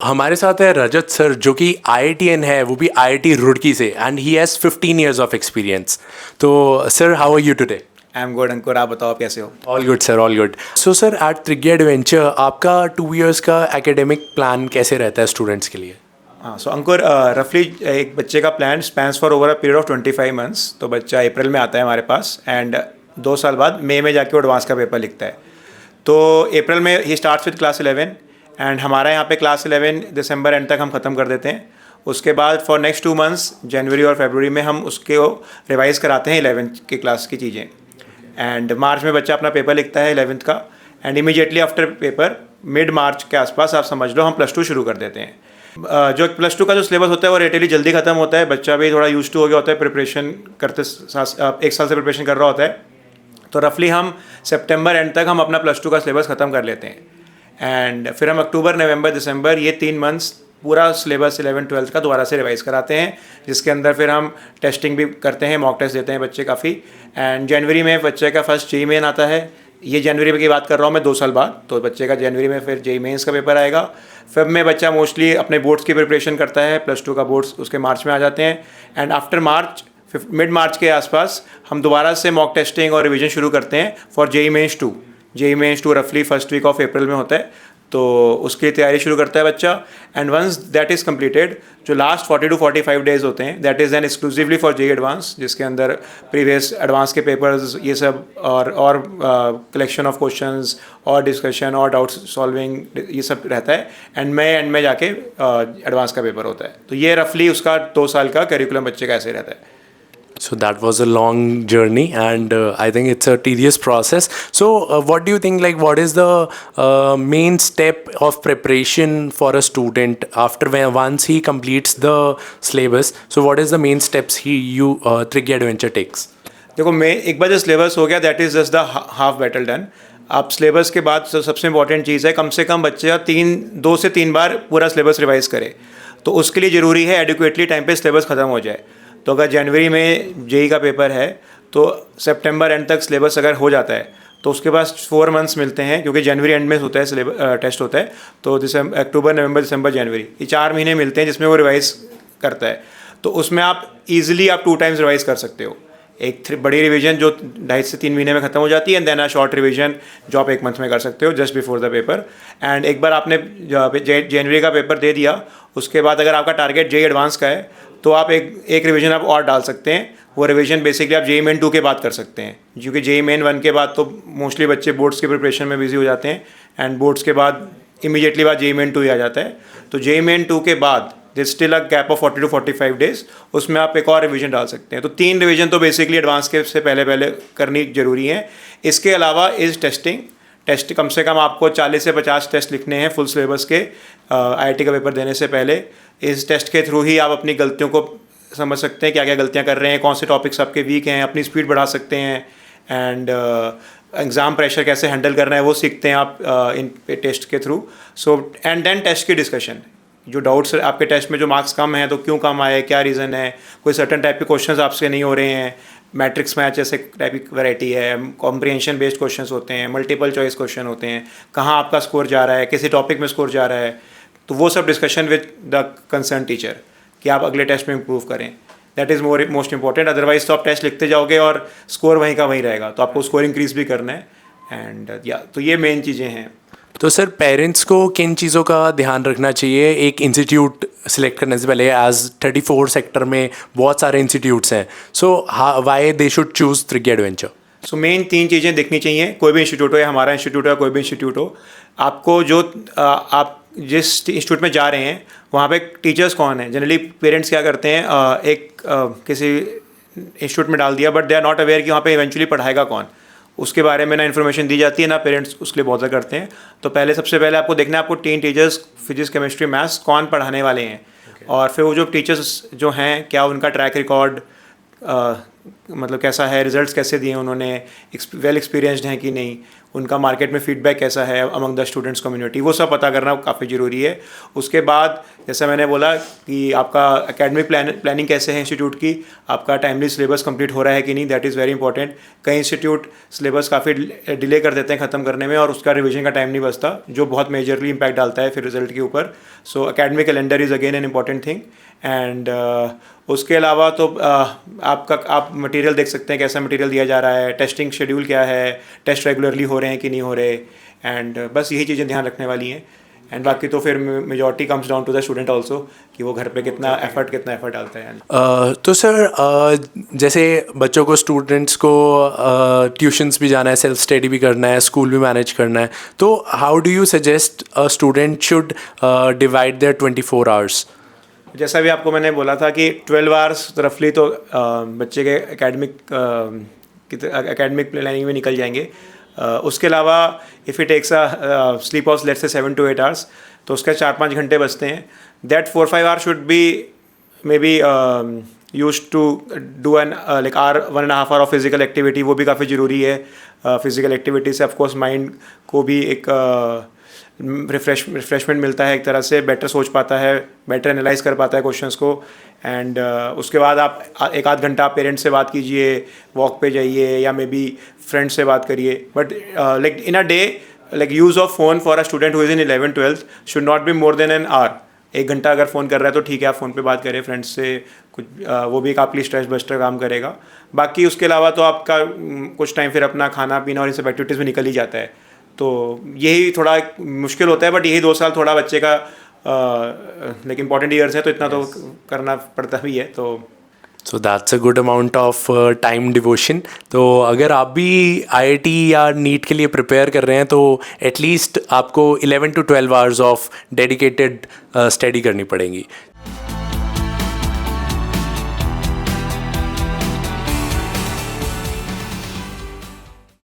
हमारे साथ है रजत सर, जो कि IITian है, वो भी IIT रुड़की से, and he has 15 years of experience. तो sir, how are you today? I am good Ankur, आप बताओ आप कैसे हो? All good sir, all good. So sir, at Trijya adventure आपका 2 years का एकेडमिक प्लान कैसे रहता है स्टूडेंट्स के लिए? हाँ, सो अंकुर, रफली एक बच्चे का plan spans for over a period of 25 months. तो बच्चा अप्रैल में आता है हमारे पास एंड 2 साल बाद मई में जाके वो एडवांस का पेपर लिखता है. तो अप्रैल में he starts with class 11 and हमारा यहाँ पे क्लास 11 दिसंबर एंड तक हम ख़त्म कर देते हैं. उसके बाद फॉर नेक्स्ट 2 months जनवरी और फरवरी में हम उसके रिवाइज़ कराते हैं 11th की क्लास की चीज़ें. एंड मार्च में बच्चा अपना पेपर लिखता है 11th का and immediately after paper mid मार्च के आसपास आप समझ लो हम +2 शुरू कर देते हैं. जो +2 का जो सिलेबस होता है वो रिलेटिवली जल्दी ख़त्म होता है. बच्चा भी थोड़ा यूज टू हो गया होता है, प्रिपरेशन करते 1 साल से प्रिपरेशन कर रहा होता है. तो रफली हम सितंबर एंड तक हम अपना +2 का सिलेबस ख़त्म कर लेते हैं. एंड फिर हम अक्टूबर, नवंबर, दिसंबर ये 3 months पूरा सिलेबस 11th 12th का दोबारा से रिवाइज़ कराते हैं, जिसके अंदर फिर हम टेस्टिंग भी करते हैं, मॉक टेस्ट देते हैं बच्चे काफ़ी. एंड जनवरी में बच्चे का फर्स्ट JEE मेन आता है. ये जनवरी की बात कर रहा हूँ मैं, 2 साल बाद. तो बच्चे का जनवरी में फिर JEE मेंस का पेपर आएगा. फेब में बच्चा मोस्टली अपने बोर्ड्स की प्रिपरेशन करता है. +2 का बोर्ड्स उसके मार्च में आ जाते हैं. एंड आफ्टर मार्च, मिड मार्च के आसपास हम दोबारा से मॉक टेस्टिंग और रिवीजन शुरू करते हैं for JEE mains 2. JEE mains 2 रफली फर्स्ट वीक ऑफ अप्रैल में होता है. तो उसकी तैयारी शुरू करता है बच्चा. And once that is completed, जो लास्ट 40 to 45 days होते हैं, that is an exclusively for JEE advance, जिसके अंदर प्रीवियस एडवांस के पेपर्स ये सब और कलेक्शन ऑफ क्वेश्चंस और डिस्कशन और डाउट सॉल्विंग ये सब रहता है. एंड में जाके एडवांस का पेपर होता है. तो ये रफली उसका 2 साल का करिकुलम बच्चे का ऐसे रहता है. So that was a long journey, and I think it's a tedious process. So what do you think, like, what is the main step of preparation for a student once he completes the syllabus? So what is the main steps Trigger Adventure takes? देखो, मैं एक बार जो syllabus हो गया that is just the half battle done. आप syllabus के बाद सबसे इंपॉर्टेंट चीज़ है कम से कम बच्चा 2 से 3 बार पूरा सिलेबस रिवाइज़ करे. तो उसके लिए ज़रूरी है एडिक्वेटली टाइम पे सिलेबस ख़त्म हो जाए. तो अगर जनवरी में JEE का पेपर है तो सितंबर एंड तक सिलेबस अगर हो जाता है तो उसके पास 4 months मिलते हैं, क्योंकि जनवरी एंड में होता है सिलेबस टेस्ट होता है. तो अक्टूबर, नवंबर, दिसंबर, जनवरी ये 4 महीने मिलते हैं जिसमें वो रिवाइज़ करता है. तो उसमें आप ईजिली 2 times रिवाइज़ कर सकते हो. एक बड़ी रिवीजन जो 2.5 से 3 महीने में ख़त्म हो जाती है, and then a short revision जो आप 1 month में कर सकते हो just before the paper. And एक बार आपने जनवरी का पेपर दे दिया, उसके बाद अगर आपका टारगेट JEE एडवांस का है तो आप एक रिवीजन आप और डाल सकते हैं. वो रिवीजन बेसिकली आप JEE मेन 2 के बाद कर सकते हैं, क्योंकि JEE मेन 1 के बाद तो मोस्टली बच्चे बोर्ड्स के प्रिपरेशन में बिजी हो जाते हैं. एंड बोर्ड्स के बाद इमीडिएटली बाद JEE मेन 2 ही आ जाता है. तो JEE मेन 2 के बाद there still a gap of 40 to 45 days, उसमें आप एक और रिवीजन डाल सकते हैं. तो 3 रिवीजन तो बेसिकली एडवांस के से पहले करनी ज़रूरी है. इसके अलावा इस टेस्ट कम से कम आपको 40 से 50 टेस्ट लिखने हैं फुल सिलेबस के IIT का पेपर देने से पहले. इस टेस्ट के थ्रू ही आप अपनी गलतियों को समझ सकते हैं, क्या क्या गलतियां कर रहे हैं, कौन से टॉपिक्स आपके वीक हैं, अपनी स्पीड बढ़ा सकते हैं. एंड एग्ज़ाम प्रेशर कैसे हैंडल करना है वो सीखते हैं आप इन टेस्ट के through. So and then test की डिस्कशन, जो डाउट्स आपके टेस्ट में जो मार्क्स कम हैं तो क्यों कम आए, क्या रीज़न है, कोई सर्टन टाइप के क्वेश्चंस आपसे नहीं हो रहे हैं, मैट्रिक्स मैच ऐसे टाइप की वैरायटी है, कॉम्प्रिहेंशन बेस्ड क्वेश्चंस होते हैं, मल्टीपल चॉइस क्वेश्चन होते हैं, कहाँ आपका स्कोर जा रहा है, किसी टॉपिक में स्कोर जा रहा है. तो वो सब discussion with the concern teacher कि आप अगले टेस्ट में इम्प्रूव करें. That is most important. Otherwise तो आप टेस्ट लिखते जाओगे और स्कोर वहीं का वहीं रहेगा. तो आपको स्कोर इंक्रीज भी करना है. एंड तो ये मेन चीज़ें हैं. तो सर, पेरेंट्स को किन चीज़ों का ध्यान रखना चाहिए एक इंस्टीट्यूट सिलेक्ट करने से पहले? एज 34 सेक्टर में बहुत सारे इंस्टीट्यूट्स हैं. सो वाई दे शुड चूज त्रिज्या एडवेंचर? सो मेन 3 चीज़ें देखनी चाहिए. कोई भी इंस्टीट्यूट हो, या हमारा इंस्टीट्यूट हो, कोई भी इंस्टीट्यूट हो, आपको जो आप जिस इंस्टीट्यूट में जा रहे हैं वहाँ पे टीचर्स कौन है. जनरली पेरेंट्स क्या करते हैं, किसी इंस्टीट्यूट में डाल दिया, but they are not aware कि वहाँ पे इवेंचुअली पढ़ाएगा कौन. उसके बारे में ना इन्फॉर्मेशन दी जाती है, ना पेरेंट्स उसके लिए बॉदर करते हैं. तो सबसे पहले आपको देखना है आपको 3 टीचर्स फिजिक्स, केमिस्ट्री, मैथ्स कौन पढ़ाने वाले हैं. और फिर वो जो टीचर्स जो हैं, क्या उनका ट्रैक रिकॉर्ड मतलब कैसा है, रिजल्ट्स कैसे दिए उन्होंने, वेल एक्सपीरियंस्ड हैं कि नहीं, उनका मार्केट में फीडबैक कैसा है अमंग द स्टूडेंट्स कम्युनिटी, वो सब पता करना काफ़ी ज़रूरी है. उसके बाद जैसा मैंने बोला कि आपका एकेडमिक प्लानिंग कैसे है इंस्टीट्यूट की, आपका टाइमली सिलेबस कंप्लीट हो रहा है कि नहीं, दैट इज़ वेरी इंपॉर्टेंट. कई इंस्टीट्यूट सिलेबस काफ़ी डिले कर देते हैं ख़त्म करने में और उसका रिवीजन का टाइम नहीं बचता, जो बहुत मेजरली इम्पैक्ट डालता है फिर रिजल्ट के ऊपर. So academic calendar is again an important thing and उसके अलावा तो आप मटेरियल देख सकते हैं कैसा मटेरियल दिया जा रहा है, टेस्टिंग शेड्यूल क्या है, टेस्ट रेगुलरली हो रहे हैं कि नहीं हो रहे, एंड बस यही चीज़ें ध्यान रखने वाली हैं। एंड बाकी तो फिर majority comes down to the student also कि वो घर पे कितना एफर्ट डालता है। तो सर जैसे बच्चों को स्टूडेंट्स को ट्यूशन्स भी जाना है, सेल्फ स्टडी भी करना है, स्कूल भी मैनेज करना है, तो how do you suggest a student should divide their 24 hours? जैसा भी आपको मैंने बोला था कि 12 आवर्स रफली तो बच्चे के एकेडमिक प्लानिंग में निकल जाएंगे। उसके अलावा if it takes a sleep of let's say 7 to 8 hours, तो उसके 4-5 घंटे बचते हैं। That 4-5 hours should be may be use to do an like 1.5 hour of physical activity, वो भी काफ़ी ज़रूरी है। फिजिकल एक्टिविटी से ऑफकोर्स माइंड को भी एक रिफ्रेशमेंट मिलता है, एक तरह से बेटर सोच पाता है, बेटर एनालाइज कर पाता है क्वेश्चंस को। एंड उसके बाद आप 1-8 घंटा पेरेंट्स से बात कीजिए, वॉक पे जाइए या मे बी फ्रेंड से बात करिए। But like in a day like use of phone for a student who is in 11th-12th should not be more than an hour. 1 घंटा अगर फ़ोन कर रहा है तो ठीक है, आप फ़ोन पे बात करें फ्रेंड्स से, कुछ वो भी एक आपकी स्ट्रेस बस्टर काम करेगा। बाकी उसके अलावा तो आपका कुछ टाइम फिर अपना खाना पीना और इन सब एक्टिविटीज़ में निकल ही जाता है। तो यही थोड़ा मुश्किल होता है, बट यही 2 साल थोड़ा बच्चे का लाइक इम्पॉर्टेंट ईयर्स है, तो इतना तो करना पड़ता भी है। तो so that's a good amount of time devotion. तो अगर आप भी IIT या नीट के लिए प्रिपेयर कर रहे हैं तो एटलीस्ट आपको 11 to 12 hours of dedicated study करनी पड़ेंगी।